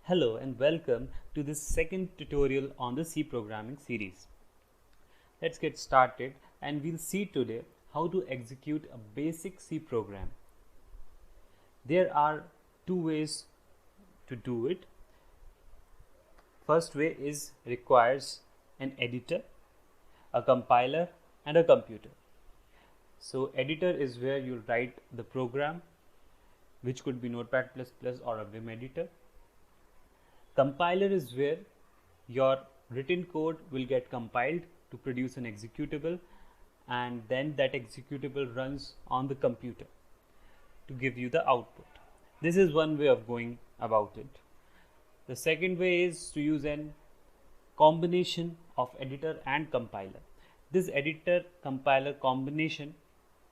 Hello and welcome to this second tutorial on the C programming series. Let's get started and we'll see today how to execute a basic C program. There are two ways to do it. First way is requires an editor, a compiler and a computer. So editor is where you write the program, which could be Notepad++ or a Vim editor. Compiler is where your written code will get compiled to produce an executable, and then that executable runs on the computer to give you the output. This is one way of going about it. The second way is to use an combination of editor and compiler. This editor compiler combination,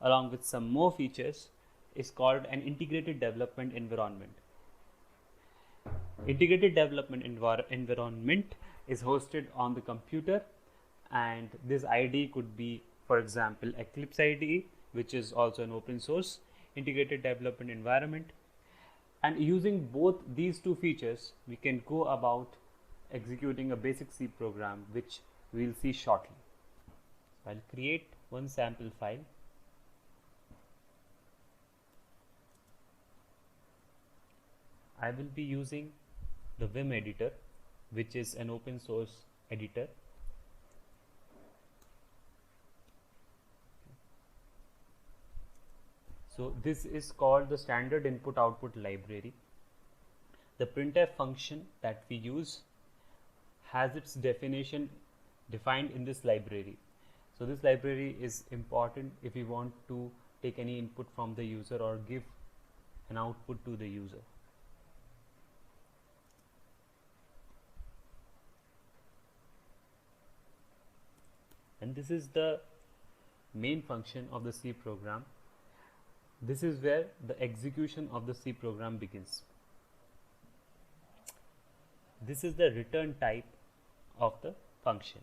along with some more features, is called an integrated development environment. Integrated development environment is hosted on the computer, and this IDE could be, for example, Eclipse IDE, which is also an open source integrated development environment. And using both these two features, we can go about executing a basic C program, which we'll see shortly. So I'll create one sample file. I will be using the Vim editor, which is an open source editor. So this is called the standard input output library. The printf function that we use has its definition defined in this library. So this library is important if we want to take any input from the user or give an output to the user. And this is the main function of the C program. This is where the execution of the C program begins. This is the return type of the function.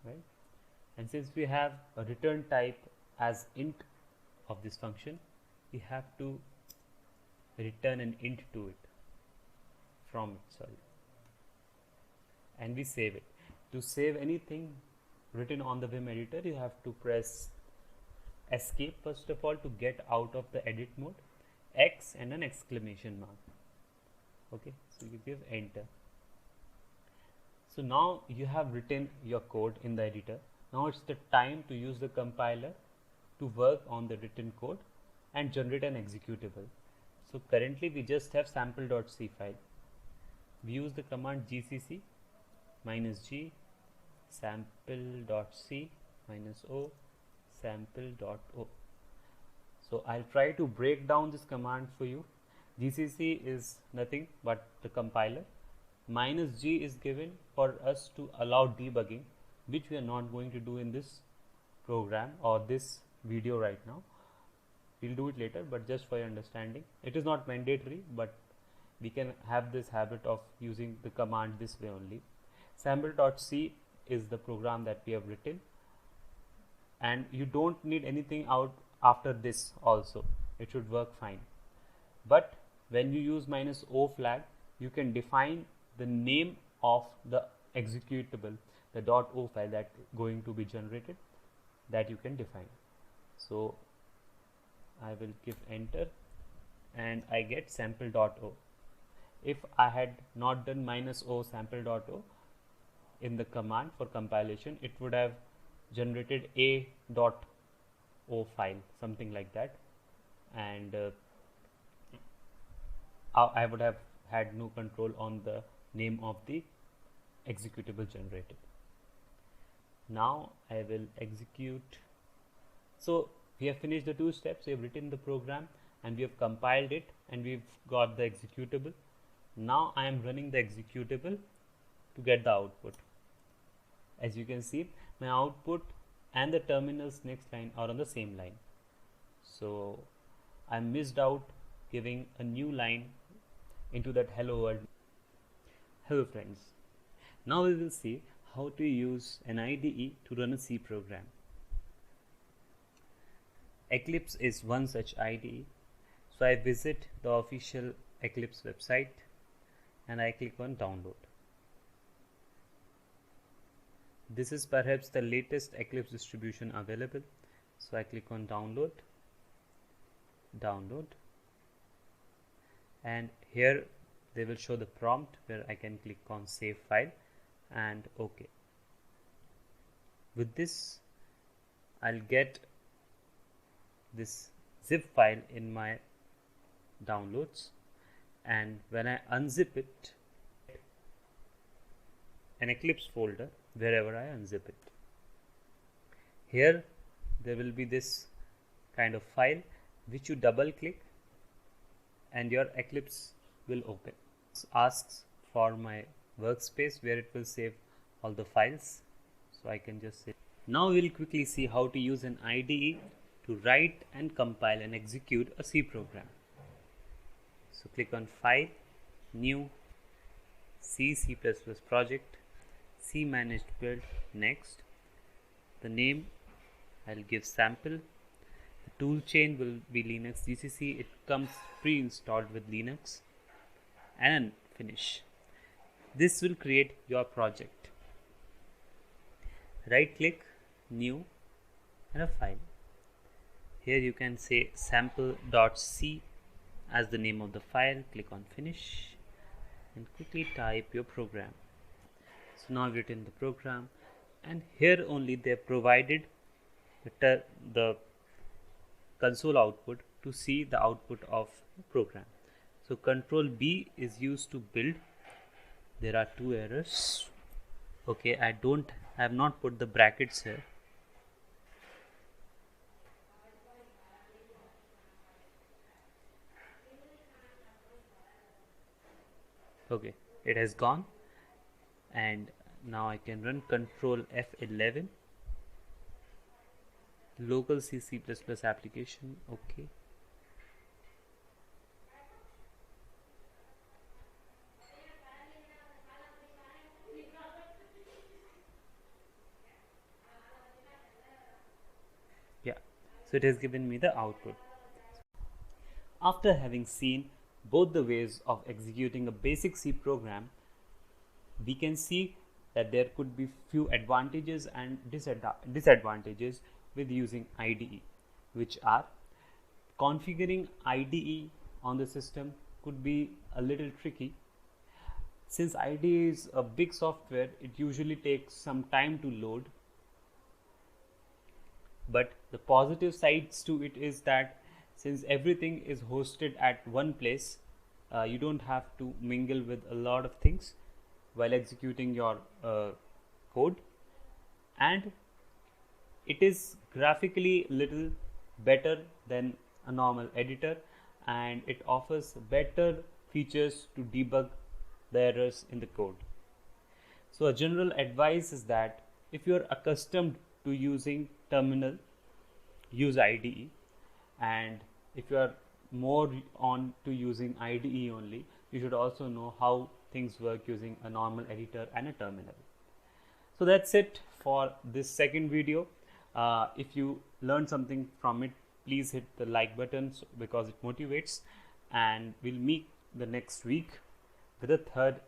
Right? And since we have a return type as int of this function, we have to return an int to it from it, and we save it. To save anything written on the Vim editor, you have to press escape first of all to get out of the edit mode, X and an exclamation mark. Okay, so you give enter. So now you have written your code in the editor. Now it's the time to use the compiler to work on the written code and generate an executable. So currently we just have sample.c file. We use the command gcc -g sample.c -o sample.o. So I'll try to break down this command for you. GCC is nothing but the compiler. -g is given for us to allow debugging, which we are not going to do in this program or this video right now. We'll do it later, but just for your understanding, it is not mandatory, but we can have this habit of using the command this way only. Sample.c is the program that we have written, and you don't need anything out after this also. It should work fine. But when you use -o flag, you can define the name of the executable, the .o file that going to be generated, that you can define. So I will give enter and I get sample.o. If I had not done -o sample.o in the command for compilation, it would have generated a.o file, something like that, and I would have had no control on the name of the executable generated. Now I will execute. So we have finished the two steps. We have written the program and we have compiled it and we've got the executable. Now I am running the executable to get the output. As you can see, my output and the terminal's next line are on the same line. So I missed out giving a new line into that hello world. Hello friends, now we will see how to use an IDE to run a C program. Eclipse is one such IDE, so I visit the official Eclipse website and I click on download. This is perhaps the latest Eclipse distribution available, so I click on download, and here they will show the prompt where I can click on save file and OK. With this I'll get this zip file in my downloads, and when I unzip it, an Eclipse folder wherever I unzip it. Here there will be this kind of file which you double click and your Eclipse will open. It asks for my workspace where it will save all the files, so I can just say. Now we'll quickly see how to use an IDE to write and compile and execute a C program. So click on File, New, C project, C managed build, next. The name I'll give sample. The tool chain will be Linux GCC. It comes pre-installed with Linux, and finish. This will create your project. Right click, new, and a file. Here you can say sample.c as the name of the file. Click on finish and quickly type your program. So now I've written the program, and here only they have provided the console output to see the output of the program. So Control B is used to build. There are two errors. Okay, I have not put the brackets here. Okay, it has gone, and now I can run Control F11, local C application. Okay, yeah, so it has given me the output. After having seen both the ways of executing a basic C program, we can see that there could be few advantages and disadvantages with using IDE, which are configuring IDE on the system could be a little tricky. Since IDE is a big software, it usually takes some time to load. But the positive sides to it is that since everything is hosted at one place, you don't have to mingle with a lot of things while executing your code, and it is graphically little better than a normal editor, and it offers better features to debug the errors in the code. So a general advice is that if you are accustomed to using terminal, use IDE, and if you are more on to using IDE only, you should also know how things work using a normal editor and a terminal. So that's it for this second video. If you learned something from it, please hit the like button because it motivates, and we'll meet the next week with a third